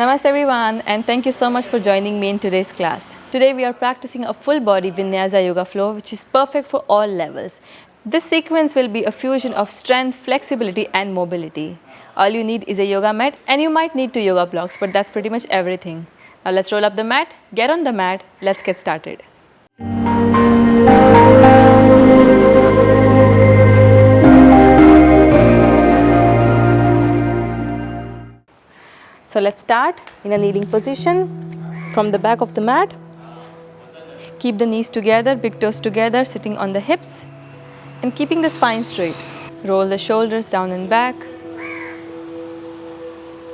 Namaste everyone, and thank you so much for joining me in today's class. Today we are practicing a full body vinyasa yoga flow which is perfect for all levels. This sequence will be a fusion of strength, flexibility and mobility. All you need is a yoga mat and you might need 2 yoga blocks, but that's pretty much everything. Now let's roll up the mat, get on the mat, let's get started. So let's start in a kneeling position from the back of the mat. Keep the knees together, big toes together, sitting on the hips and keeping the spine straight. Roll the shoulders down and back.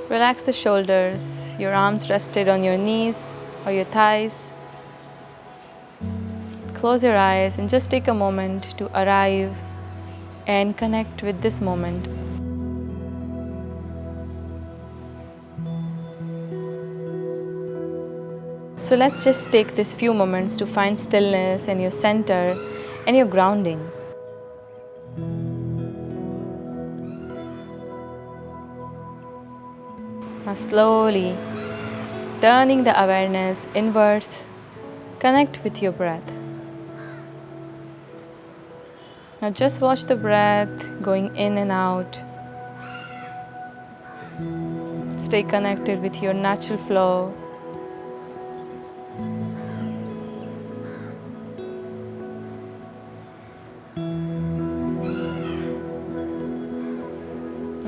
Relax the shoulders, your arms rested on your knees or your thighs. Close your eyes and just take a moment to arrive and connect with this moment. So let's just take this few moments to find stillness and your center and your grounding. Now slowly turning the awareness inwards, connect with your breath. Now just watch the breath going in and out. Stay connected with your natural flow.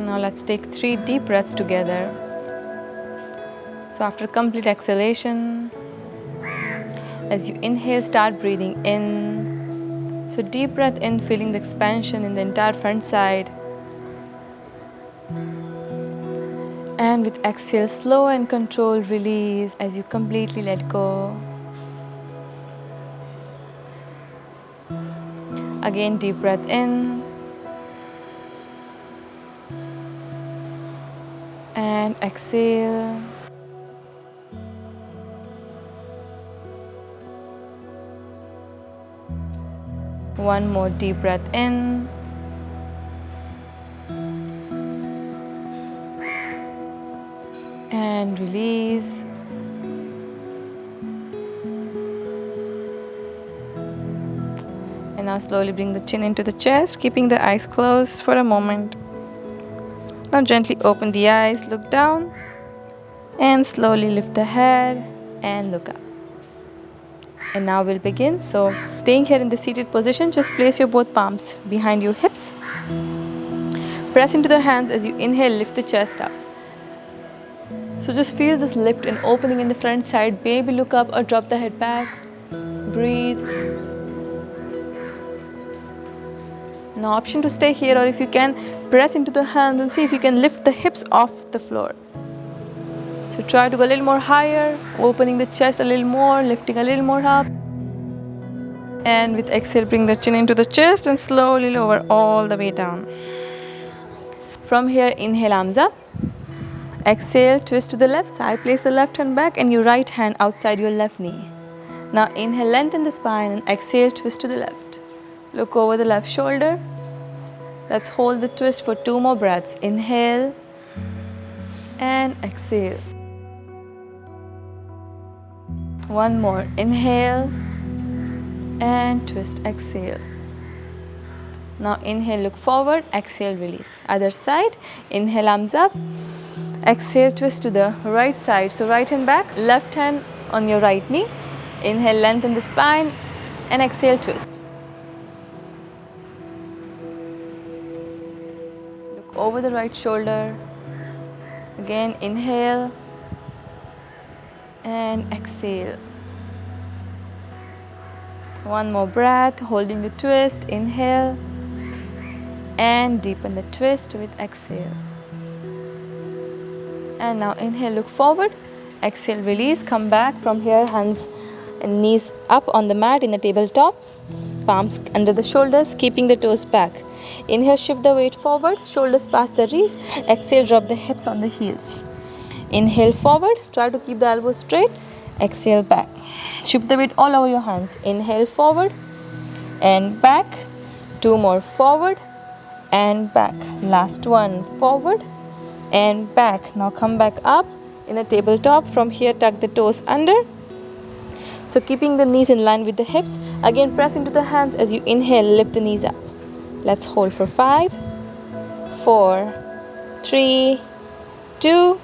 Now let's take 3 deep breaths together. So after complete exhalation, as you inhale, start breathing in. So deep breath in, feeling the expansion in the entire front side. And with exhale, slow and controlled release as you completely let go. Again, deep breath in. And exhale. One more deep breath in. And release. And now slowly bring the chin into the chest, keeping the eyes closed for a moment. Now gently open the eyes, look down, and slowly lift the head and look up. And now we'll begin. So staying here in the seated position, just place your both palms behind your hips. Press into the hands as you inhale, lift the chest up. So just feel this lift and opening in the front side. Maybe look up or drop the head back. Breathe. Now option to stay here, or if you can, press into the hands and see if you can lift the hips off the floor. So try to go a little more higher, opening the chest a little more, lifting a little more up. And with exhale, bring the chin into the chest and slowly lower all the way down. From here, inhale, arms up. Exhale, twist to the left side, place the left hand back and your right hand outside your left knee. Now inhale, lengthen the spine and exhale, twist to the left. Look over the left shoulder. Let's hold the twist for 2 more breaths. Inhale and exhale. One more. Inhale and twist, exhale. Now inhale, look forward, exhale, release. Other side, inhale, arms up. Exhale, twist to the right side. So right hand back, left hand on your right knee. Inhale, lengthen the spine and exhale, twist. Look over the right shoulder. Again, inhale and exhale. One more breath, holding the twist. Inhale and deepen the twist with exhale. And now inhale, look forward. Exhale, release. Come back from here, hands and knees up on the mat in the tabletop. Palms under the shoulders, keeping the toes back. Inhale, shift the weight forward, shoulders past the wrist. Exhale, drop the hips on the heels. Inhale forward, try to keep the elbows straight. Exhale, back. Shift the weight all over your hands. Inhale forward and back. 2 more, forward and back. Last one, forward and back. Now come back up in a tabletop. From here, tuck the toes under. So keeping the knees in line with the hips. Again, press into the hands. As you inhale, lift the knees up. Let's hold for 5, 4, 3, 2,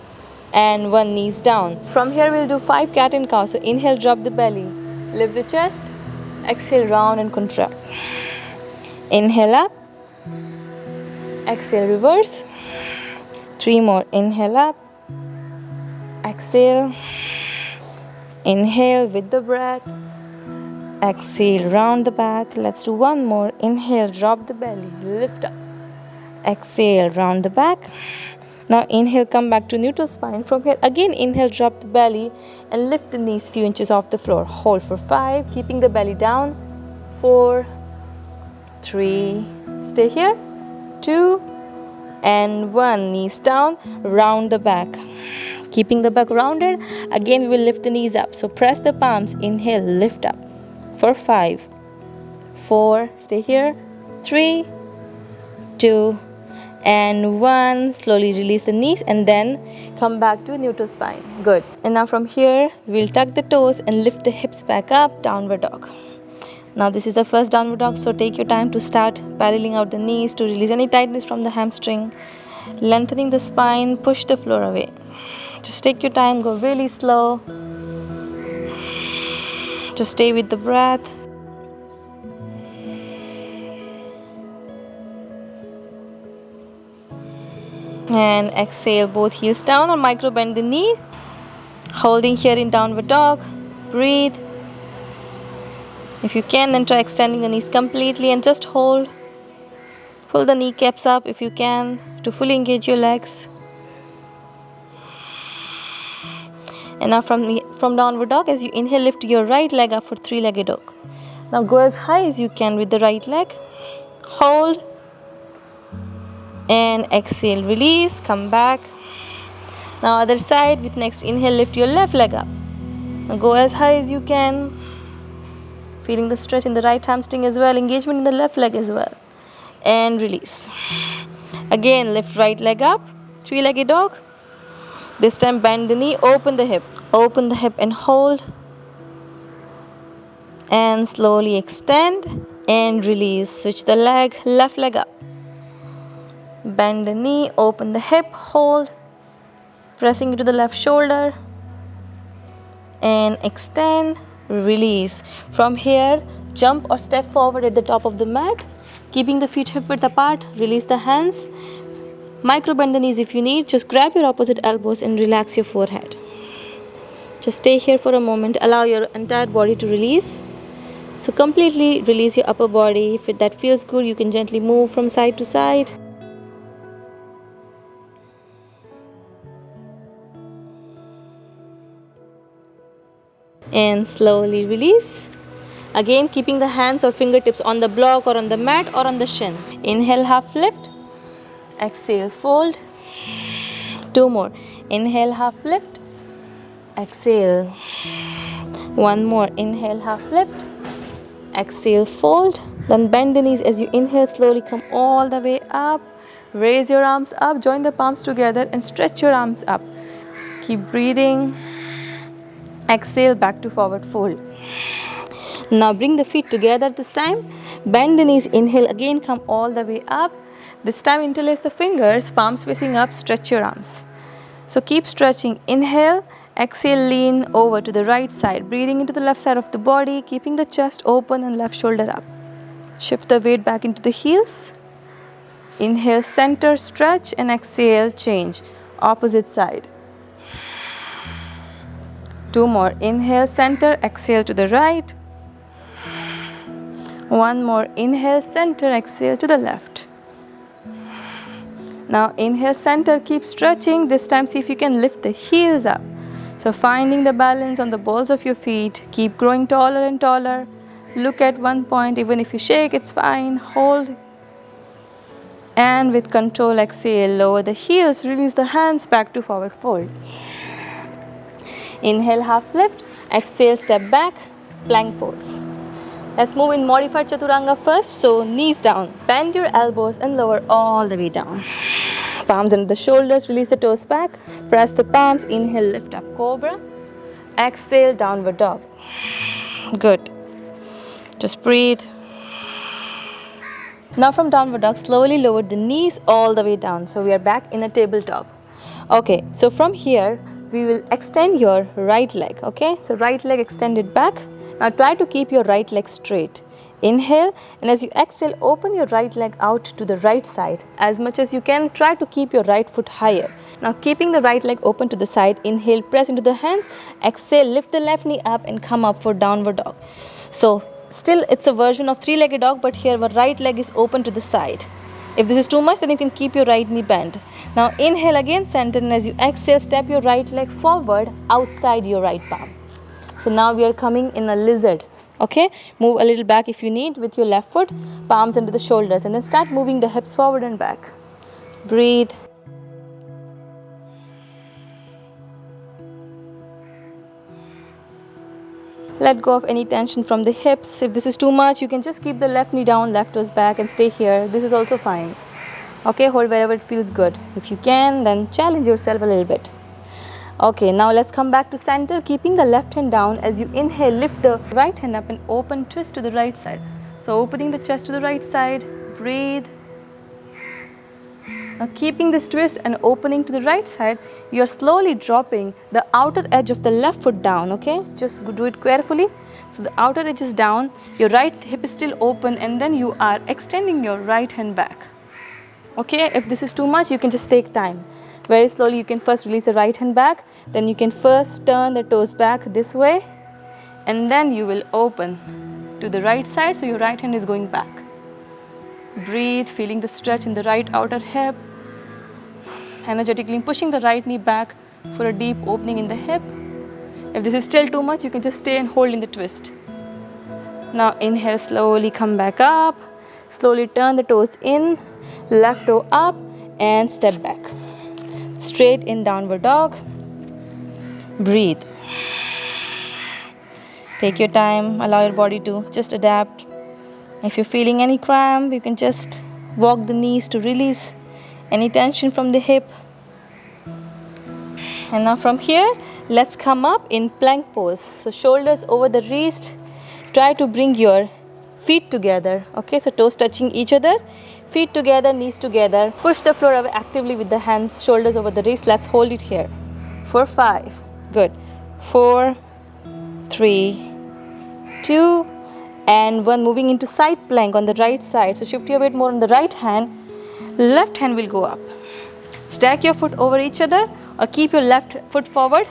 and 1. Knees down. From here, we'll do 5 cat and cow. So inhale, drop the belly, lift the chest. Exhale, round and contract. Inhale up. Exhale, reverse. 3 more. Inhale up. Exhale. Inhale with the breath. Exhale, round the back. Let's do 1 more. Inhale, drop the belly, lift up. Exhale, round the back. Now inhale, come back to neutral spine. From here, again inhale, drop the belly and lift the knees few inches off the floor. Hold for 5, keeping the belly down. 4, 3, stay here. 2, and 1. Knees down, round the back. Keeping the back rounded, again we will lift the knees up. So press the palms, inhale, lift up for 5, 4, stay here, 3, 2, and 1. Slowly release the knees and then come back to neutral spine. Good. And now from here, we'll tuck the toes and lift the hips back up, downward dog. Now this is the first downward dog, so take your time to start paralleling out the knees to release any tightness from the hamstring. Lengthening the spine, push the floor away. Just take your time, go really slow. Just stay with the breath. And exhale, both heels down or micro bend the knee. Holding here in downward dog. Breathe. If you can, then try extending the knees completely and just hold. Pull the kneecaps up if you can to fully engage your legs. And now from downward dog, as you inhale, lift your right leg up for 3-legged dog. Now go as high as you can with the right leg. Hold. And exhale, release, come back. Now other side, with next inhale, lift your left leg up. Now go as high as you can. Feeling the stretch in the right hamstring as well, engagement in the left leg as well. And release. Again, lift right leg up, 3-legged dog. This time bend the knee, open the hip. Open the hip and hold. And slowly extend and release. Switch the leg, left leg up. Bend the knee, open the hip, hold. Pressing into the left shoulder. And extend, release. From here, jump or step forward at the top of the mat. Keeping the feet hip width apart, release the hands. Micro bend the knees if you need. Just grab your opposite elbows and relax your forehead. Just stay here for a moment. Allow your entire body to release. So completely release your upper body. If that feels good, you can gently move from side to side. And slowly release. Again, keeping the hands or fingertips on the block or on the mat or on the shin. Inhale, half lift. Exhale, fold. 2 more. Inhale, half lift. Exhale. 1 more. Inhale, half lift. Exhale, fold. Then bend the knees as you inhale. Slowly come all the way up. Raise your arms up. Join the palms together and stretch your arms up. Keep breathing. Exhale, back to forward fold. Now bring the feet together this time. Bend the knees. Inhale, again come all the way up. This time interlace the fingers, palms facing up, stretch your arms. So keep stretching. Inhale, exhale, lean over to the right side. Breathing into the left side of the body, keeping the chest open and left shoulder up. Shift the weight back into the heels. Inhale, center, stretch, and exhale, change. Opposite side. 2 more. Inhale, center, exhale to the right. 1 more. Inhale, center, exhale to the left. Now inhale, center, keep stretching. This time see if you can lift the heels up. So finding the balance on the balls of your feet. Keep growing taller and taller. Look at one point. Even if you shake, it's fine. Hold. And with control, exhale. Lower the heels. Release the hands back to forward fold. Inhale, half lift. Exhale, step back. Plank pose. Let's move in modified chaturanga first. So knees down. Bend your elbows and lower all the way down. Palms under the shoulders. Release the toes back. press the palms. Inhale, lift up, cobra. Exhale, downward dog. Good. Just breathe. Now from downward dog, slowly lower the knees all the way down. So we are back in a tabletop. Okay, so from here, we will extend your right leg. Okay, so right leg extended back. Now try to keep your right leg straight. Inhale, and as you exhale, open your right leg out to the right side. As much as you can, try to keep your right foot higher. Now keeping the right leg open to the side, inhale, press into the hands. Exhale, lift the left knee up and come up for downward dog. So still it's a version of three-legged dog, but here our right leg is open to the side. If this is too much, then you can keep your right knee bent. Now inhale again, center, and as you exhale, step your right leg forward outside your right palm. So now we are coming in a lizard. Okay, move a little back if you need with your left foot, palms under the shoulders, and then start moving the hips forward and back. Breathe. Let go of any tension from the hips. If this is too much, you can just keep the left knee down, left toes back, and stay here. This is also fine. Okay, hold wherever it feels good. If you can, then challenge yourself a little bit. Okay, now let's come back to center, keeping the left hand down. As you inhale, lift the right hand up and open, twist to the right side. So opening the chest to the right side, breathe. Now keeping this twist and opening to the right side, you are slowly dropping the outer edge of the left foot down, okay? Just do it carefully. So the outer edge is down, your right hip is still open, and then you are extending your right hand back. Okay, if this is too much, you can just take time. Very slowly, you can first release the right hand back, then you can first turn the toes back this way, and then you will open to the right side, so your right hand is going back. Breathe, feeling the stretch in the right outer hip, energetically pushing the right knee back for a deep opening in the hip. If this is still too much, you can just stay and hold in the twist. Now inhale, slowly come back up, slowly turn the toes in, left toe up, and step back. Straight in downward dog. Breathe. Take your time, allow your body to just adapt. If you're feeling any cramp, you can just walk the knees to release any tension from the hip. And now from here, let's come up in plank pose. So shoulders over the wrist. Try to bring your feet together. Okay, so toes touching each other. Feet together, knees together. Push the floor away actively with the hands, shoulders over the wrist. Let's hold it here for 5. Good. 4, 3, 2, and 1. Moving into side plank on the right side. So shift your weight more on the right hand. Left hand will go up. Stack your foot over each other, or keep your left foot forward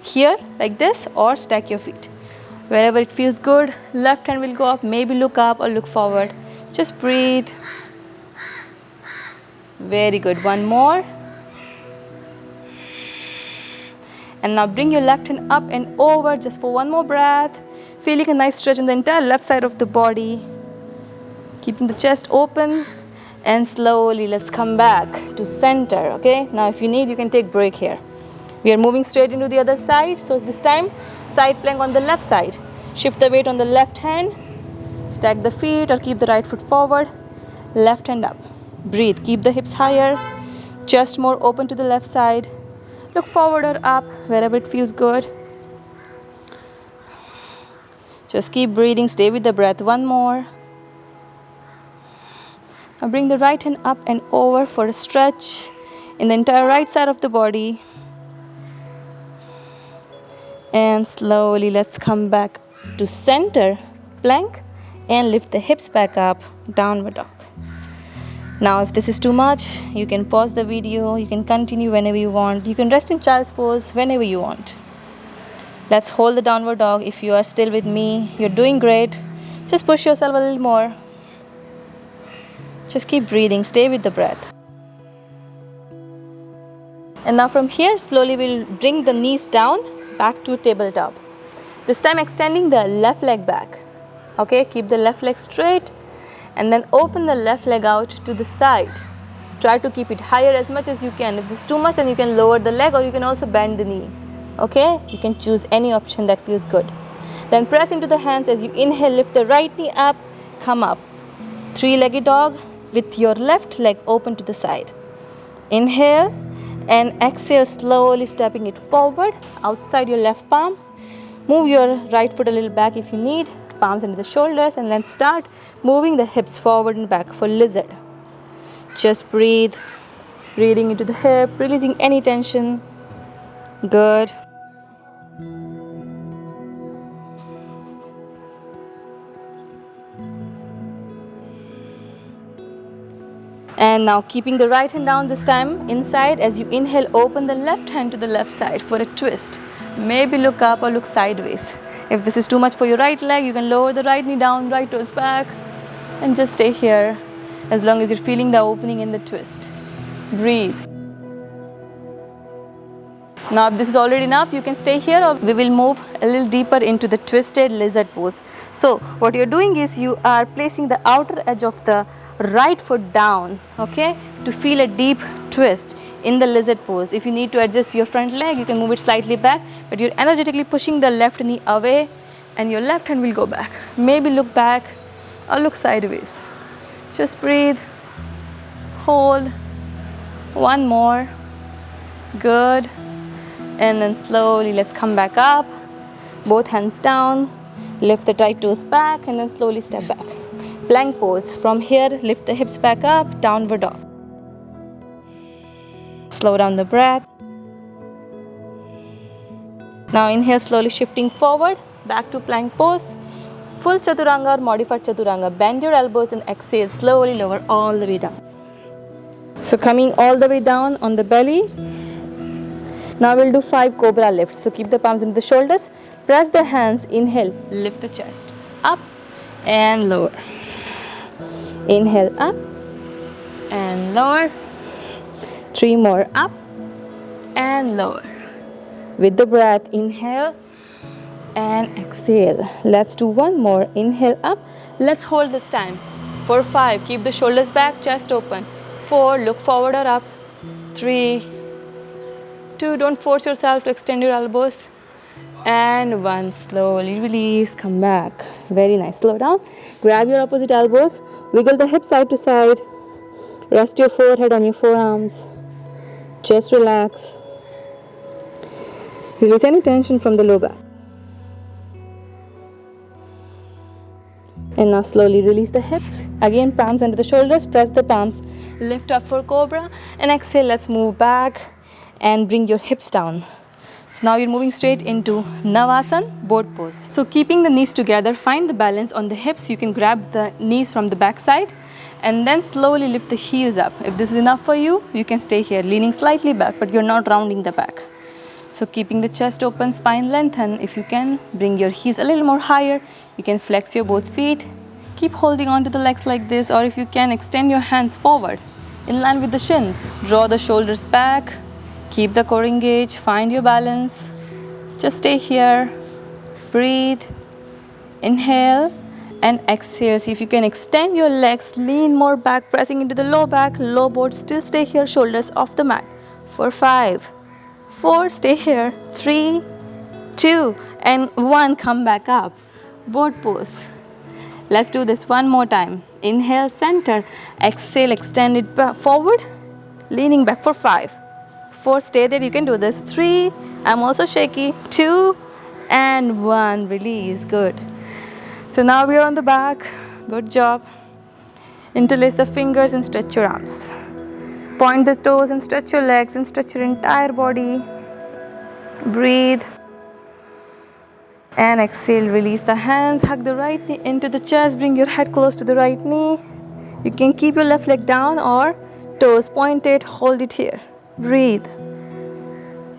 here like this, or stack your feet. Wherever it feels good, left hand will go up. Maybe look up or look forward. Just breathe. Very good. One more. And now bring your left hand up and over just for one more breath. Feeling a nice stretch in the entire left side of the body. Keeping the chest open. And slowly let's come back to center. Okay. Now if you need, you can take break here. We are moving straight into the other side. So this time, side plank on the left side. Shift the weight on the left hand. Stack the feet or keep the right foot forward. Left hand up. Breathe. Keep the hips higher. Chest more open to the left side. Look forward or up wherever it feels good. Just keep breathing. Stay with the breath. One more. Now bring the right hand up and over for a stretch in the entire right side of the body. And slowly let's come back to center plank and lift the hips back up, downward dog. Now if this is too much, you can pause the video, you can continue whenever you want. You can rest in child's pose whenever you want. Let's hold the downward dog. If you are still with me, you're doing great. Just push yourself a little more. Just keep breathing, stay with the breath. And now from here, slowly we'll bring the knees down, back to tabletop. This time extending the left leg back. Okay, keep the left leg straight and then open the left leg out to the side. Try to keep it higher as much as you can. If this is too much, then you can lower the leg or you can also bend the knee. Okay, you can choose any option that feels good. Then press into the hands. As you inhale, lift the right knee up, come up. Three-legged dog with your left leg open to the side. Inhale, And exhale, slowly stepping it forward outside your left palm. Move your right foot a little back if you need, palms into the shoulders, and then start moving the hips forward and back for lizard. Just breathe, breathing into the hip, releasing any tension. Good. And now keeping the right hand down this time inside. As you inhale, open the left hand to the left side for a twist. Maybe look up or look sideways. If this is too much for your right leg, you can lower the right knee down, right toes back, and just stay here as long as you're feeling the opening in the twist. Breathe. Now if this is already enough, you can stay here, or we will move a little deeper into the twisted lizard pose. So what you're doing is you are placing the outer edge of the right foot down, okay, to feel a deep twist in the lizard pose. If you need to adjust your front leg, you can move it slightly back, but you're energetically pushing the left knee away and your left hand will go back. Maybe look back or look sideways. Just breathe, hold, one more, good, and then slowly let's come back up, both hands down, lift the right toes back and then slowly step back. Plank pose. From here, lift the hips back up, downward dog. Slow down the breath. Now inhale, slowly shifting forward, back to plank pose. Full chaturanga or modified chaturanga. Bend your elbows and exhale, slowly lower all the way down. So coming all the way down on the belly. Now we'll do 5 cobra lifts. So keep the palms into the shoulders. Press the hands, inhale, lift the chest. Up and lower. Inhale, up and lower. 3 more, up and lower. With the breath, inhale and exhale. Let's do one more. Inhale, up. Let's hold this time. For 5, keep the shoulders back, chest open. 4, look forward or up. 3, 2, don't force yourself to extend your elbows. And 1, slowly release, come back. Very nice. Slow down. Grab your opposite elbows. Wiggle the hips side to side. Rest your forehead on your forearms. Just relax. Release any tension from the low back. And now slowly release the hips. Again, palms under the shoulders. Press the palms. Lift up for cobra. And exhale. Let's move back and bring your hips down. So now you're moving straight into Navasana, boat pose. So keeping the knees together, find the balance on the hips. You can grab the knees from the back side and then slowly lift the heels up. If this is enough for you, you can stay here, leaning slightly back, but you're not rounding the back. So keeping the chest open, spine lengthen. If you can, bring your heels a little more higher. You can flex your both feet. Keep holding on to the legs like this, or if you can, extend your hands forward in line with the shins. Draw the shoulders back. Keep the core engaged, find your balance. Just stay here, breathe, inhale and exhale. See if you can extend your legs, lean more back, pressing into the low back, low boat, still stay here, shoulders off the mat. For 5, 4, stay here, 3, 2 and 1, come back up. Boat pose. Let's do this one more time. Inhale, center, exhale, extend it back, forward, leaning back for 5. 4, stay there, you can do this. 3, I'm also shaky. 2 and 1, release, good. So now we are on the back, good job. Interlace the fingers and stretch your arms. Point the toes and stretch your legs and stretch your entire body. Breathe. And exhale, release the hands, hug the right knee into the chest, bring your head close to the right knee. You can keep your left leg down or toes pointed, hold it here. Breathe.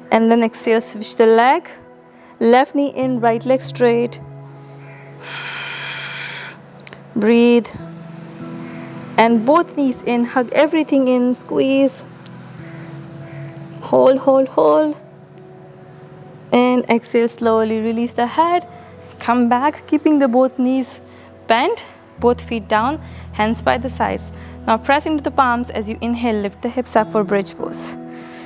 And then exhale, switch the leg. Left knee in, right leg straight. Breathe. And both knees in, hug everything in, squeeze. Hold, hold, hold. And exhale, slowly release the head. Come back, keeping the both knees bent, both feet down, hands by the sides. Now press into the palms as you inhale, lift the hips up for bridge pose.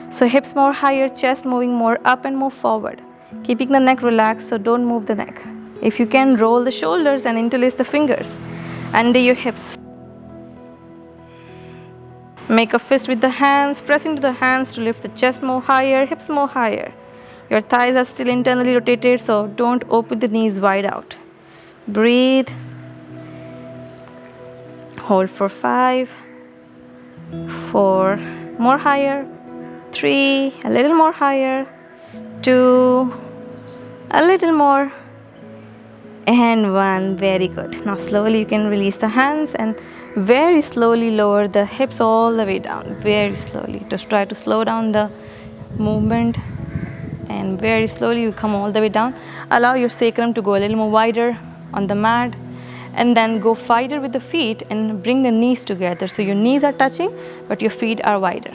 So hips more higher, chest moving more up and more forward. Keeping the neck relaxed, so don't move the neck. If you can, roll the shoulders and interlace the fingers under your hips. Make a fist with the hands, press into the hands to lift the chest more higher, hips more higher. Your thighs are still internally rotated, so don't open the knees wide out. Breathe. Hold for 5, 4, more higher, 3, a little more higher, 2, a little more, and 1. Very good. Now slowly you can release the hands and very slowly lower the hips all the way down. Very slowly. Just try to slow down the movement, and very slowly you come all the way down. Allow your sacrum to go a little more wider on the mat, and then go wider with the feet and bring the knees together. So your knees are touching, but your feet are wider.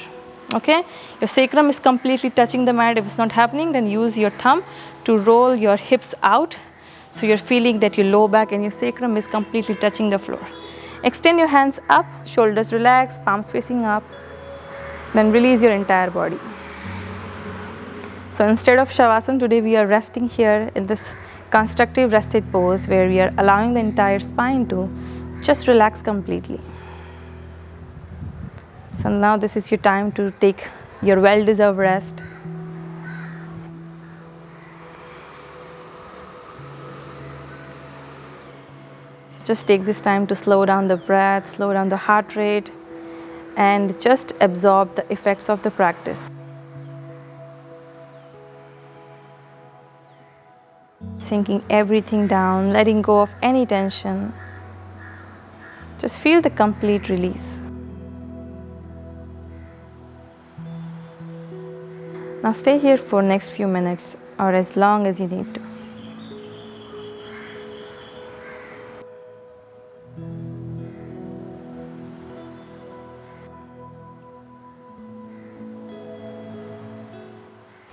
Okay? Your sacrum is completely touching the mat. If it's not happening, then use your thumb to roll your hips out. So you're feeling that your low back and your sacrum is completely touching the floor. Extend your hands up, shoulders relaxed, palms facing up. Then release your entire body. So instead of Shavasana, today we are resting here in this constructive rested pose where we are allowing the entire spine to just relax completely. So now this is your time to take your well-deserved rest. So just take this time to slow down the breath, slow down the heart rate, and just absorb the effects of the practice. Sinking everything down, letting go of any tension. Just feel the complete release. Now stay here for next few minutes or as long as you need to.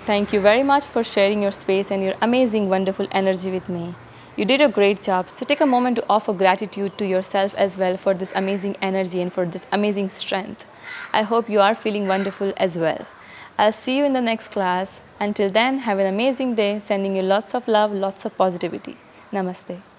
Thank you very much for sharing your space and your amazing, wonderful energy with me. You did a great job. So take a moment to offer gratitude to yourself as well for this amazing energy and for this amazing strength. I hope you are feeling wonderful as well. I'll see you in the next class. Until then, have an amazing day. Sending you lots of love, lots of positivity. Namaste.